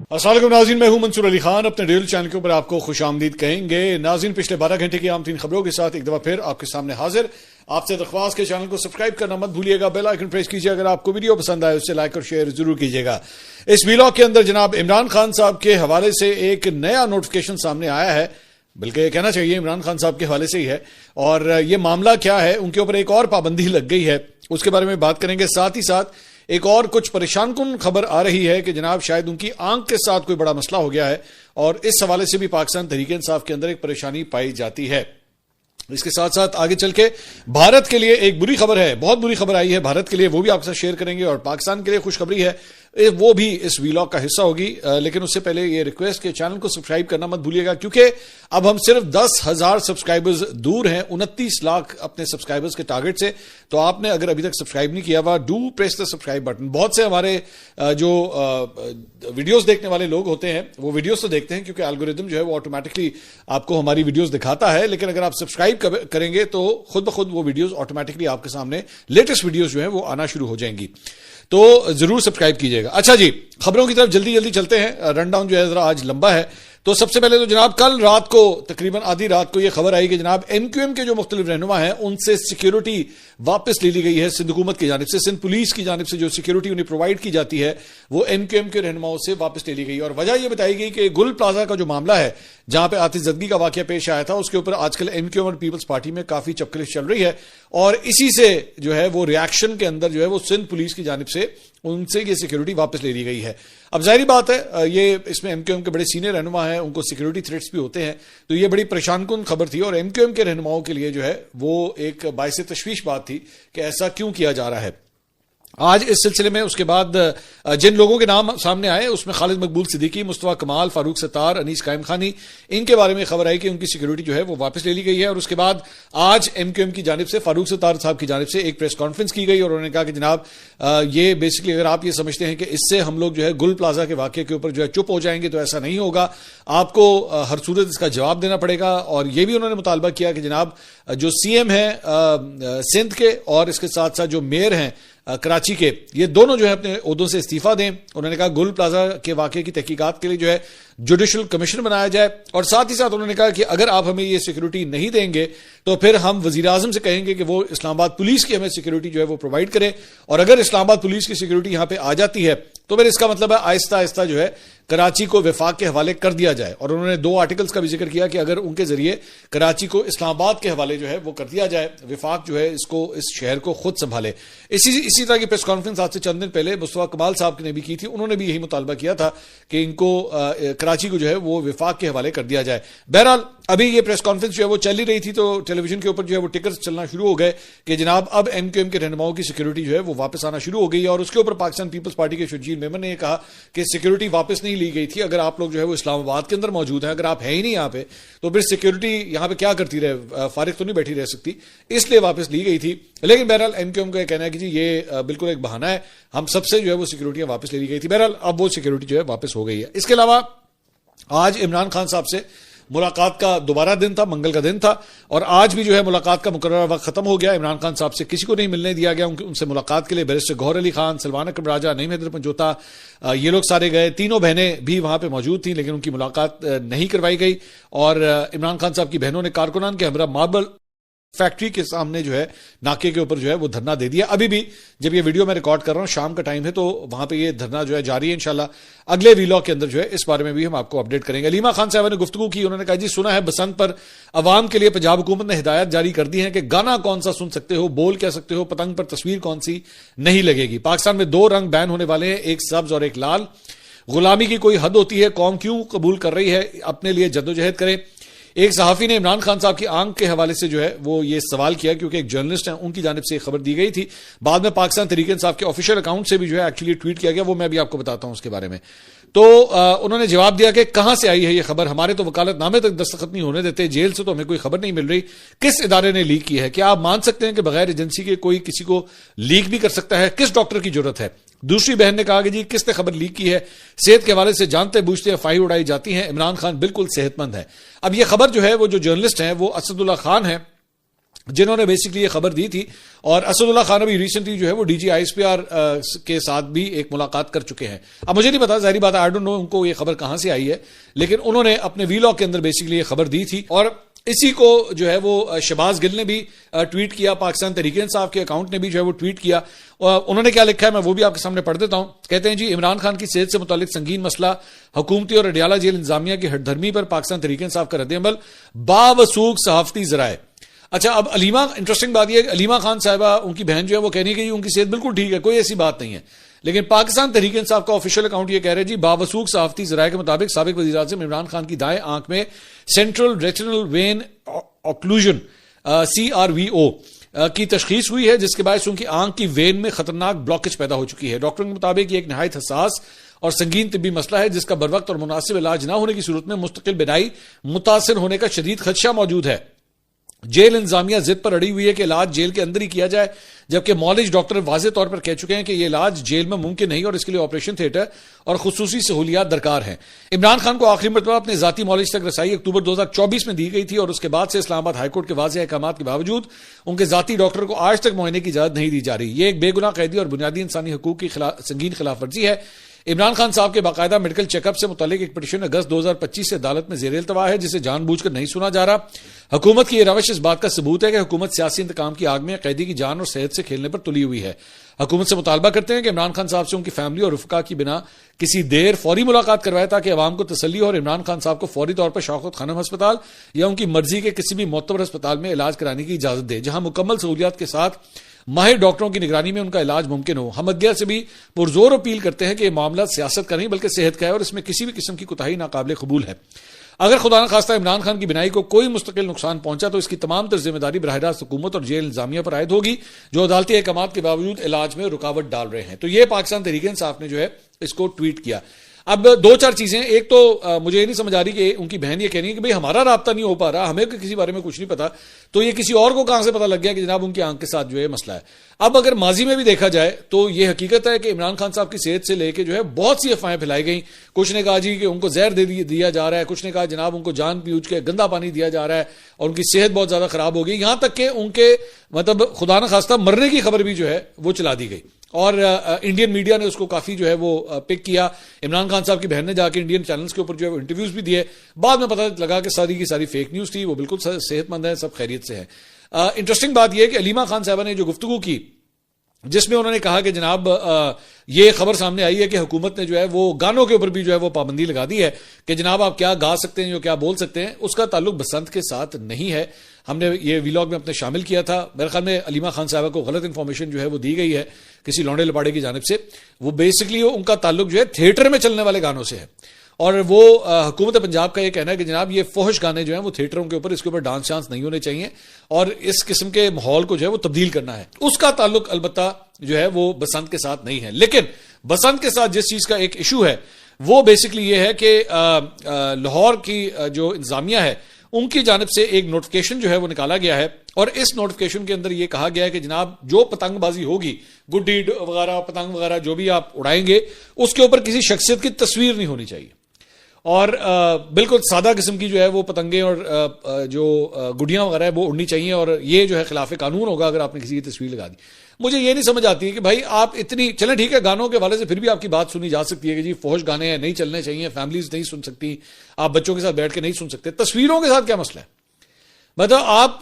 अस्सलाम वालेकुम नाज़रीन, मैं हूं मंसूर अली खान। अपने डेली चैनल के ऊपर आपको खुशामदीद कहेंगे। नाज़रीन, पिछले 12 घंटे की आम तीन खबरों के साथ एक दफा फिर आपके सामने हाजिर। आपसे दरख्वास्त के चैनल को सब्सक्राइब करना मत भूलिएगा, बेल आइकन प्रेस कीजिए। अगर आपको वीडियो पसंद आए उससे लाइक और शेयर जरूर कीजिएगा। इस वीलॉग के अंदर जनाब इमरान खान साहब के हवाले से एक नया नोटिफिकेशन सामने आया है, बल्कि कहना चाहिए इमरान खान साहब के हवाले से ही है। और ये मामला क्या है, उनके ऊपर एक और पाबंदी लग गई है, उसके बारे में बात करेंगे। साथ ही साथ एक और कुछ परेशानकुन खबर आ रही है कि जनाब शायद उनकी आंख के साथ कोई बड़ा मसला हो गया है, और इस हवाले से भी पाकिस्तान तहरीक इंसाफ के अंदर एक परेशानी पाई जाती है। इसके साथ साथ आगे चल के भारत के लिए एक बुरी खबर है, बहुत बुरी खबर आई है भारत के लिए, वो भी आपके साथ शेयर करेंगे। और पाकिस्तान के लिए खुशखबरी है, वो भी इस वीलॉग का हिस्सा होगी। लेकिन उससे पहले ये रिक्वेस्ट के चैनल को सब्सक्राइब करना मत भूलिएगा, क्योंकि अब हम सिर्फ 10,000 सब्सक्राइबर्स दूर हैं 29 लाख अपने सब्सक्राइबर्स के टारगेट से। तो आपने अगर अभी तक सब्सक्राइब नहीं किया हुआ, do press the subscribe button. बहुत से हमारे जो वीडियोस देखने वाले लोग होते हैं वो वीडियोस तो देखते हैं, क्योंकि एल्गोरिदम जो है वो ऑटोमेटिकली आपको हमारी वीडियोस दिखाता है। लेकिन अगर आप सब्सक्राइब करेंगे तो खुद ब खुद वो वीडियोस ऑटोमेटिकली आपके सामने लेटेस्ट वीडियोस जो है वो आना शुरू हो जाएंगी। तो जरूर सब्सक्राइब कीजिएगा। अच्छा जी, खबरों की तरफ जल्दी जल्दी चलते हैं। रन डाउन जो है जरा आज लंबा है। तो सबसे पहले तो जनाब कल रात को तकरीबन आधी रात को यह खबर आई कि जनाब एमक्यूएम के जो मुख्तलिफ रहनुमा हैं उनसे सिक्योरिटी वापस ले ली गई है सिंध हुकूमत की जानिब से। सिंध पुलिस की जानिब से जो सिक्योरिटी उन्हें प्रोवाइड की जाती है वो एमक्यूएम के रहनुमाओं से वापस ले ली गई। और वजह यह बताई गई कि गुल प्लाजा का जो मामला है, जहां पर आतिशजदगी का वाकया पेश आया था, उसके ऊपर आजकल एमक्यूएम और पीपल्स पार्टी में काफी चपकलिश चल रही है। और इसी से जो है वो रिएक्शन के अंदर जो है वो सिंध पुलिस की जानिब से उनसे ये सिक्योरिटी वापस ले ली गई है। अब जाहिर बात है ये इसमें एमक्यूएम के बड़े सीनियर रहनुमा हैं, उनको सिक्योरिटी थ्रेट्स भी होते हैं। तो ये बड़ी परेशानकुन खबर थी और एमक्यूएम के रहनुमाओं के लिए जो है वो एक बाइसे तशवीश बात थी कि ऐसा क्यों किया जा रहा है। आज इस सिलसिले में उसके बाद जिन लोगों के नाम सामने आए उसमें खालिद मकबूल सिद्दीकी, मुस्तफा कमाल, फारूक सत्तार, अनीस कायम खानी, इनके बारे में खबर आई कि उनकी सिक्योरिटी जो है वो वापस ले ली गई है। और उसके बाद आज एमक्यूएम की जानिब से फारूक सत्तार साहब की जानिब से एक प्रेस कॉन्फ्रेंस की गई और उन्होंने कहा कि जनाब ये बेसिकली अगर आप ये समझते हैं कि इससे हम लोग जो है गुल प्लाजा के वाकये के ऊपर जो है चुप हो जाएंगे, तो ऐसा नहीं होगा। आपको हर सूरत इसका जवाब देना पड़ेगा। और ये भी उन्होंने मुतालबा किया कि जनाब जो सीएम है सिंध के और इसके साथ साथ जो मेयर हैं कराची के, ये दोनों जो है अपने ओहदों से इस्तीफा दें। उन्होंने कहा गुल प्लाजा के वाकये की तहकीकात के लिए जो है जुडिशल कमीशन बनाया जाए। और साथ ही साथ उन्होंने कहा कि अगर आप हमें ये सिक्योरिटी नहीं देंगे तो फिर हम वजीर आजम से कहेंगे कि वो इस्लामाबाद पुलिस की हमें सिक्योरिटी जो है वो प्रोवाइड करे। और अगर इस्लामाबाद पुलिस की सिक्योरिटी यहां पर आ जाती है तो फिर इसका मतलब है आहिस्ता आहिस्ता जो है कराची को विफाक के हवाले कर दिया जाए। और उन्होंने 2 आर्टिकल्स का भी जिक्र किया कि अगर उनके जरिए कराची को इस्लामाबाद के हवाले जो है वो कर दिया जाए, विफाक जो है इसको इस शहर को खुद संभाले। इसी तरह की प्रेस कॉन्फ्रेंस आज से चंद दिन पहले मुस्तफा कमाल साहब ने भी की थी। उन्होंने भी यही मुतालबा किया था कि इनको कराची को जो है वो विफाक के हवाले कर दिया जाए। बहरहाल अभी ये प्रेस कॉन्फ्रेंस जो है वो चल ही रही थी तो टेलीविजन के ऊपर जो है वो टिकर्स चलना शुरू हो गए कि जनाब अब एमक्यूएम के रहनुमाओं की सिक्योरिटी जो है वो वापस आना शुरू हो गई। और उसके ऊपर पाकिस्तान पीपल्स पार्टी के शजीर मेमन ने कहा कि सिक्योरिटी वापस नहीं ली गई थी। अगर आप लोग जो है वो इस्लामाबाद के अंदर मौजूद हैं, अगर आप है ही नहीं यहां पे, तो फिर सिक्योरिटी यहां पे क्या करती रहे, फारिग तो नहीं बैठी रह सकती, इसलिए वापस ली गई थी। लेकिन बहरहाल एमक्यूएम का कहना है कि जी ये बिल्कुल एक बहाना है, हम सबसे जो है वो सिक्योरिटियां वापस ले ली गई थी। बहरहाल अब वो सिक्योरिटी जो है वापस हो गई है। इसके अलावा आज इमरान खान साहब से मुलाकात का दोबारा दिन था, मंगल का दिन था, और आज भी जो है मुलाकात का मुकर्रर वक्त खत्म हो गया। इमरान खान साहब से किसी को नहीं मिलने दिया गया। उनसे मुलाकात के लिए बैरिस्टर गौहर अली खान, सलमान अकरम राजा, नईम हैदर पंजोता, ये लोग सारे गए। तीनों बहनें भी वहां पे मौजूद थी, लेकिन उनकी मुलाकात नहीं करवाई गई। और इमरान खान साहब की बहनों ने कारकुनान के हमरा मार्बल फैक्ट्री के सामने जो है नाके के ऊपर जो है वो धरना दे दिया। अभी भी जब ये वीडियो मैं रिकॉर्ड कर रहा हूं शाम का टाइम है, तो वहां पे ये धरना जो है जारी है। इंशाल्लाह अगले वीलॉग के अंदर जो है इस बारे में भी हम आपको अपडेट करेंगे। अलीमा खान साहब ने गुफ्तगू की, उन्होंने कहा जी सुना है बसंत पर अवाम के लिए पंजाब हुकूमत ने हिदायत जारी कर दी है कि गाना कौन सा सुन सकते हो, बोल क्या सकते हो, पतंग पर तस्वीर कौन सी नहीं लगेगी। पाकिस्तान में 2 रंग बैन होने वाले हैं, एक सब्ज और एक लाल। गुलामी की कोई हद होती है, कौम क्यों कबूल कर रही है, अपने लिए जद्दोजहद करें। एक सहाफी ने इमरान खान साहब की आंख के हवाले से जो है वो ये सवाल किया, क्योंकि एक जर्नलिस्ट है उनकी जानिब से खबर दी गई थी। बाद में पाकिस्तान तहरीक इंसाफ के ऑफिशियल अकाउंट से भी जो है एक्चुअली ट्वीट किया गया, वो मैं भी आपको बताता हूं उसके बारे में। तो उन्होंने जवाब दिया कि कहां से आई है ये खबर, हमारे तो वकालतनामे तक दस्तखत नहीं होने देते, जेल से तो हमें कोई खबर नहीं मिल रही, किस इदारे ने लीक की है? क्या आप मान सकते हैं कि बगैर एजेंसी के कोई किसी को लीक भी कर सकता है? किस डॉक्टर की जरूरत है? दूसरी बहन ने कहा कि जी किसने खबर लीक की है? सेहत के हवाले से जानते बूझते अफवाहें उड़ाई जाती हैं, इमरान खान बिल्कुल सेहतमंद है। अब यह खबर जो है वो जो जर्नलिस्ट है वो असदुल्ला खान है, जिन्होंने बेसिकली ये खबर दी थी। और असदुल्ला खान अभी रिसेंटली जो है वो डीजी आईएसपीआर के साथ भी एक मुलाकात कर चुके हैं। अब मुझे नहीं पता, जाहिर बात है, आई डोंट नो उनको ये खबर कहां से आई है, लेकिन उन्होंने अपने वीलॉग के अंदर बेसिकली ये खबर दी थी। और इसी को जो है वो शहबाज गिल ने भी ट्वीट किया, पाकिस्तान तहरीक इंसाफ के अकाउंट ने भी जो है वो ट्वीट किया। उन्होंने क्या लिखा है मैं वो भी आपके सामने पढ़ देता हूं। कहते हैं जी, इमरान खान की सेहत से मुतालिक संगीन मसला, हुकूमती और अडियाला जेल इंतजामिया की हठधर्मी पर पाकिस्तान तहरीक इंसाफ का रद्द-ए-अमल, बावसूख सहाफती जराए। अच्छा, अब अलीमा, इंटरेस्टिंग बात यह है कि अलीमा खान साहिबा, उनकी बहन जो है वो कहने की उनकी सेहत बिल्कुल ठीक है, कोई ऐसी बात नहीं है, लेकिन पाकिस्तान तहरीक इंसाफ का ऑफिशियल अकाउंट ये कह रहे हैं जी, बावसूख सहाफती जराये के मुताबिक साबिक वज़ीर आज़म इमरान खान की दाएं आंख में central retinal vein occlusion CRVO की तशखीस हुई है, जिसके बाद उनकी आंख की वेन में खतरनाक ब्लॉकेज पैदा हो चुकी है। डॉक्टरों के मुताबिक ये एक नहायत हसास और संगीन तिब्बी मसला है, जिसका बरवक्त और मुनासिब इलाज न होने की सूरत में मुस्तकिल बिनाई मुतासिर होने का शदीद खदशा मौजूद है। जेल इंतजामिया जिद पर अड़ी हुई है कि इलाज जेल के अंदर ही किया जाए, जबकि मौलिज डॉक्टर वाज़ेह तौर पर कह चुके हैं कि यह इलाज जेल में मुमकिन नहीं और इसके लिए ऑपरेशन थिएटर और खुसूसी सहूलियात दरकार है। इमरान खान को आखिरी मरतबा अपने जाती मौलिज तक रसाई अक्टूबर 2024 में दी गई थी और उसके बाद से इस्लामाबाद हाईकोर्ट के वाज़ेह अहकाम के बावजूद उनके जाती डॉक्टर को आज तक मुआयने की इजाजत नहीं दी जा रही। यह एक बेगुनाह कैदी और बुनियादी इंसानी हकूक की संगीन खिलाफवर्जी है। इमरान खान साहब के बाकायदा मेडिकल चेकअप से मुतालिक एक पिटीशन अगस्त 2025 से अदालत में ज़ेर इल्तवा है, जिसे जानबूझकर नहीं सुना जा रहा। हुकूमत की यह रवश इस बात का सबूत है कि हुकूमत सियासी इंतकाम की आग में कैदी की जान और सेहत से खेलने पर तुली हुई है। हुकूमत से मुतालबा करते हैं कि इमरान खान साहब से उनकी फैमिली और रुफका की बिना किसी देर फौरी मुलाकात करवाए, ताकि अवाम को तसल्ली हो और इमरान खान साहब को फौरी तौर पर शौकत खानम अस्पताल या उनकी मर्जी के किसी भी मोतबर अस्पताल में इलाज कराने की इजाजत दे, जहां मुकम्मल सहूलियात के साथ माहिर डॉक्टरों की निगरानी में उनका इलाज मुमकिन हो। हम अदलिया से भी पुरजोर अपील करते हैं कि यह मामला सियासत का नहीं बल्कि सेहत का है और इसमें किसी भी किस्म की कोताही नाकाबिले कबूल है। अगर खुदा न खास्ता इमरान खान की बिनाई को कोई मुस्तकिल नुकसान पहुंचा तो इसकी तमाम तर जिम्मेदारी बराह रास्त हुकूमत और जेल इंतजामिया पर आयद होगी, जो अदालती अहकाम के बावजूद इलाज में रुकावट डाल रहे हैं। तो यह पाकिस्तान तहरीक इंसाफ ने जो है इसको ट्वीट किया। अब दो चार चीजें, एक तो मुझे ये नहीं समझ आ रही कि उनकी बहन ये कह रही है कि भाई हमारा राब्ता नहीं हो पा रहा, हमें किसी बारे में कुछ नहीं पता, तो ये किसी और को कहां से पता लग गया कि जनाब उनकी आंख के साथ जो है मसला है। अब अगर माजी में भी देखा जाए तो ये हकीकत है कि इमरान खान साहब की सेहत से लेकर जो है बहुत सी अफवाहें फैलाई गई। कुछ ने कहा जी कि उनको जहर दे दिया जा रहा है, कुछ ने कहा जनाब उनको जान पीयूज के गंदा पानी दिया जा रहा है और उनकी सेहत बहुत ज्यादा खराब हो गई, यहां तक कि उनके मतलब खुदा न खास्ता मरने की खबर भी जो है वो चला दी गई और इंडियन मीडिया ने उसको काफी जो है वो पिक किया। इमरान खान साहब की बहन ने जाकर इंडियन चैनल्स के ऊपर जो है वो इंटरव्यूज भी दिए। बाद में पता लगा कि सारी की सारी फेक न्यूज थी, वो बिल्कुल सेहतमंद है, सब खैरियत से है। इंटरेस्टिंग बात यह है कि अलीमा खान साहबा ने जो गुफ्तगू की, जिसमें उन्होंने कहा कि जनाब ये खबर सामने आई है कि हुकूमत ने जो है वो गानों के ऊपर भी जो है वो पाबंदी लगा दी है कि जनाब आप क्या गा सकते हैं, जो क्या बोल सकते हैं, उसका ताल्लुक बसंत के साथ नहीं है। हमने ये व्लॉग में अपने शामिल किया था। मेरे ख्याल में अलीमा खान साहबा को गलत इंफॉर्मेशन जो है वो दी गई है किसी लौंडे लपाड़े की जानिब से। वो बेसिकली उनका ताल्लुक जो है थिएटर में चलने वाले गानों से है और वो हुकूमत पंजाब का ये कहना है कि जनाब ये फोहश गाने जो हैं वो थिएटरों के ऊपर, इसके ऊपर डांस शांस नहीं होने चाहिए और इस किस्म के माहौल को जो है वो तब्दील करना है। उसका ताल्लुक अलबत्ता जो है वो बसंत के साथ नहीं है। लेकिन बसंत के साथ जिस चीज का एक इशू है वो बेसिकली ये है कि लाहौर की जो इंतजामिया है उनकी जानिब से एक नोटिफिकेशन जो है वो निकाला गया है और इस नोटिफिकेशन के अंदर ये कहा गया है कि जनाब जो पतंगबाजी होगी, गुड्डी वगैरह पतंग वगैरह जो भी आप उड़ाएंगे, उसके ऊपर किसी शख्सियत की तस्वीर नहीं होनी चाहिए और बिल्कुल सादा किस्म की जो है वो पतंगे और जो गुड़ियां वगैरह है वो उड़नी चाहिए और ये जो है खिलाफ कानून होगा अगर आपने किसी की तस्वीर लगा दी। मुझे ये नहीं समझ आती है कि भाई आप इतनी, चलें ठीक है गानों के वाले से फिर भी आपकी बात सुनी जा सकती है कि जी फोहश गाने हैं, नहीं चलने चाहिए, फैमिलीज नहीं सुन सकती, आप बच्चों के साथ बैठ के नहीं सुन सकते, तस्वीरों के साथ क्या मसला है? मतलब आप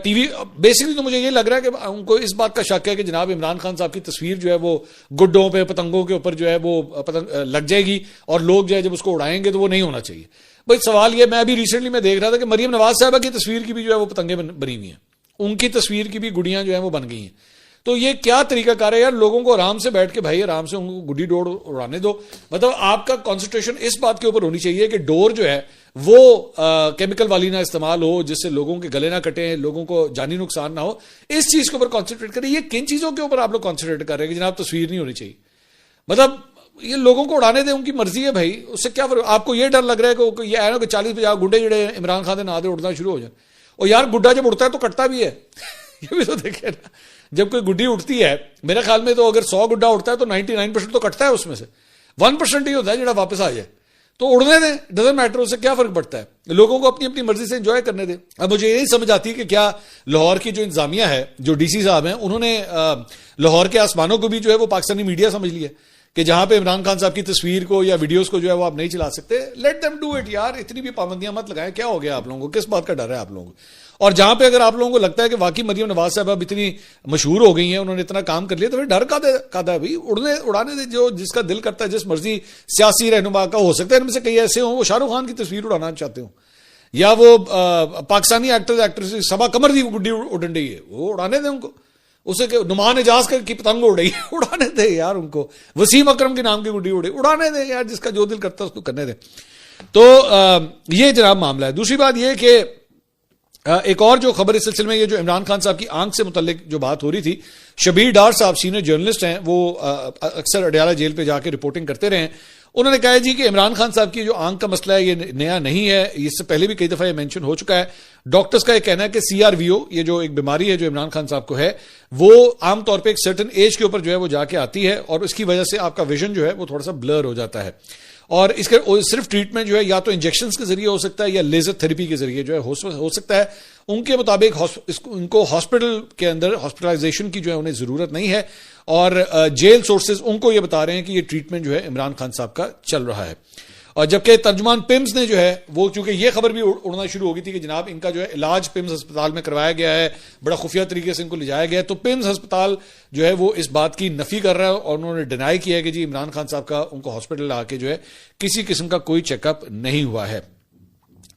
टीवी, बेसिकली तो मुझे ये लग रहा है कि उनको इस बात का शक है कि जनाब इमरान खान साहब की तस्वीर जो है वो गुड्डों पे पतंगों के ऊपर जो है वो पतंग लग जाएगी और लोग जो है जब उसको उड़ाएंगे तो वो नहीं होना चाहिए। भाई सवाल ये, मैं अभी रिसेंटली में देख रहा था कि मरियम नवाज साहबा की तस्वीर की भी जो है वो पतंगे बनी हुई हैं, उनकी तस्वीर की भी गुड़ियां जो है वो बन गई हैं। तो ये क्या तरीकाकार है यार? लोगों को आराम से बैठ के भाई आराम से उनको गुड्डी डोर उड़ाने दो। मतलब आपका कॉन्सेंट्रेशन इस बात के ऊपर होनी चाहिए कि डोर जो है वो केमिकल वाली ना इस्तेमाल हो जिससे लोगों के गले ना कटे, लोगों को जानी नुकसान ना हो, इस चीज के ऊपर कॉन्सेंट्रेट करें। ये किन चीजों के ऊपर आप लोग कॉन्सेंट्रेट कर रहे हैं कि जनाब तस्वीर नहीं होनी चाहिए? मतलब ये लोगों को उड़ाने दें, उनकी मर्जी है भाई, उससे क्या फर्क? आपको ये डर लग रहा है कि ये है ना कि 40-50 गुड्डे जड़े इमरान खान के ना दे उड़ना शुरू हो जाए। और यार गुड्डा जब उड़ता है तो कटता भी है ये भी तो देखे ना, जब कोई गुड्डी उठती है मेरे ख्याल में तो अगर 100 गुड्डा उठता है तो 99% तो कटता है, उसमें से 1% ही होता है जो वापस आ जाए। तो उड़ने दें, डजंट मैटर, उससे क्या फर्क पड़ता है, लोगों को अपनी अपनी मर्जी से एंजॉय करने दें। अब मुझे ये नहीं समझ आती कि क्या लाहौर की जो इंतजामिया है, जो डीसी साहब हैं, उन्होंने लाहौर के आसमानों को भी जो है वो पाकिस्तानी मीडिया समझ लिया कि जहां पे इमरान खान साहब की तस्वीर को या वीडियोस को जो है वो आप नहीं चला सकते। लेट देम डू इट यार, इतनी भी पाबंदियां मत लगाएं, क्या हो गया आप लोगों को, किस बात का डर है आप लोगों को। और जहां पे अगर आप लोगों को लगता है कि वाकई मरियम नवाज साहब अब इतनी मशहूर हो गई हैं, उन्होंने इतना काम कर लिया, तो फिर डर कादा है भाई, उड़ाने दे, जो जिसका दिल करता है, जिस मर्जी सियासी रहनुमा का, हो सकता है इनमें से कई ऐसे हों वो शाहरुख खान की तस्वीर उड़ाना चाहते हो, या वो पाकिस्तानी एक्टर्स एक्ट्रेस सबा कमर दी गुड्डी उड़न रही है, वो उड़ाने दें उनको। उसे नुमान एजाज की पतंग उड़ रही है, उड़ाने दे यार उनको। वसीम अकरम के नाम की गुड्डी उड़े, उड़ाने दे यार, जिसका जो दिल करता है उसको करने दे। तो ये जनाब मामला है। दूसरी बात यह कि एक और जो खबर इस सिलसिले में, ये जो इमरान खान साहब की आंख से मुतल्लिक जो बात हो रही थी, शबीर डार साहब सीनियर जर्नलिस्ट हैं, वो अक्सर अडयाला जेल पे जाके रिपोर्टिंग करते रहे। उन्होंने कहा जी कि इमरान खान साहब की जो आंख का मसला है ये नया नहीं है, इससे पहले भी कई दफा ये मेंशन हो चुका है। डॉक्टर्स का ये कहना है कि CRVO, ये जो एक बीमारी है जो इमरान खान साहब को है, वो आमतौर पर एक सर्टन एज के ऊपर जो है वो जाके आती है, और उसकी वजह से आपका विजन जो है वो थोड़ा सा ब्लर हो जाता है। और इसके सिर्फ ट्रीटमेंट जो है या तो इंजेक्शन के जरिए हो सकता है या लेजर थेरेपी के जरिए जो है हो सकता है। उनके मुताबिक उनको हॉस्पिटल के अंदर हॉस्पिटलाइजेशन की जो है उन्हें जरूरत नहीं है, और जेल सोर्सेज उनको ये बता रहे हैं कि ये ट्रीटमेंट जो है इमरान खान साहब का चल रहा है। और जबकि तर्जुमान पिम्स ने जो है वो, चूंकि ये खबर भी उड़ना शुरू हो गई थी कि जनाब इनका जो है इलाज पिम्स अस्पताल में करवाया गया है, बड़ा खुफिया तरीके से इनको ले जाया गया है, तो पिम्स अस्पताल जो है वो इस बात की नफी कर रहा है और उन्होंने डिनाई किया है कि जी इमरान खान साहब का उनको हॉस्पिटल आके जो है किसी किस्म का कोई चेकअप नहीं हुआ है।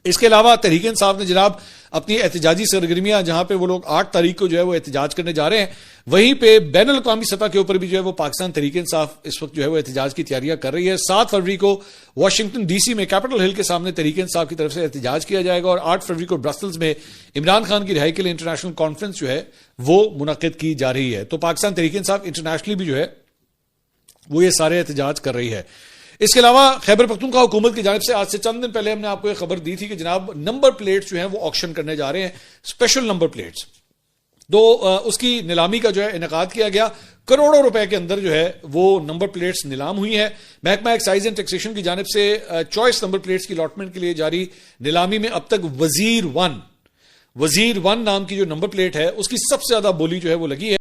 इसके अलावा तहरीक इंसाफ ने जनाब अपनी एहतजाजी सरगर्मियां, जहां पे वो लोग 8 तारीख को जो है वो एहतजाज करने जा रहे हैं, वहीं पे बैनुल अक़वामी सतह के ऊपर भी जो है वो पाकिस्तान तहरीक इंसाफ इस वक्त जो है वो एहतजाज की तैयारियां कर रही है। 7 फरवरी को वाशिंगटन DC में कैपिटल हिल के सामने तहरीक इंसाफ की तरफ से एहतजाज किया जाएगा, और 8 फरवरी को ब्रसल्स में इमरान खान की रिहाई के लिए इंटरनेशनल कॉन्फ्रेंस जो है वो मुनक्किद की जा रही है। तो पाकिस्तान तहरीक इंसाफ इंटरनेशनली भी जो है वो ये सारे एहतजाज कर रही है। इसके अलावा खैबर पख्तूनख्वा हुकूमत की जानिब से आज से चंद दिन पहले हमने आपको एक खबर दी थी कि जनाब नंबर प्लेट्स जो हैं वो ऑक्शन करने जा रहे हैं, स्पेशल नंबर प्लेट्स। तो उसकी नीलामी का जो है इनेकाद किया गया, करोड़ों रुपए के अंदर जो है वो नंबर प्लेट्स नीलाम हुई है। महकमा एक्साइज एंड टैक्सेशन की जानिब से चॉइस नंबर प्लेट्स की अलॉटमेंट के लिए जारी नीलामी में अब तक वजीर वन नाम की जो नंबर प्लेट है उसकी सबसे ज्यादा बोली जो है वो लगी है।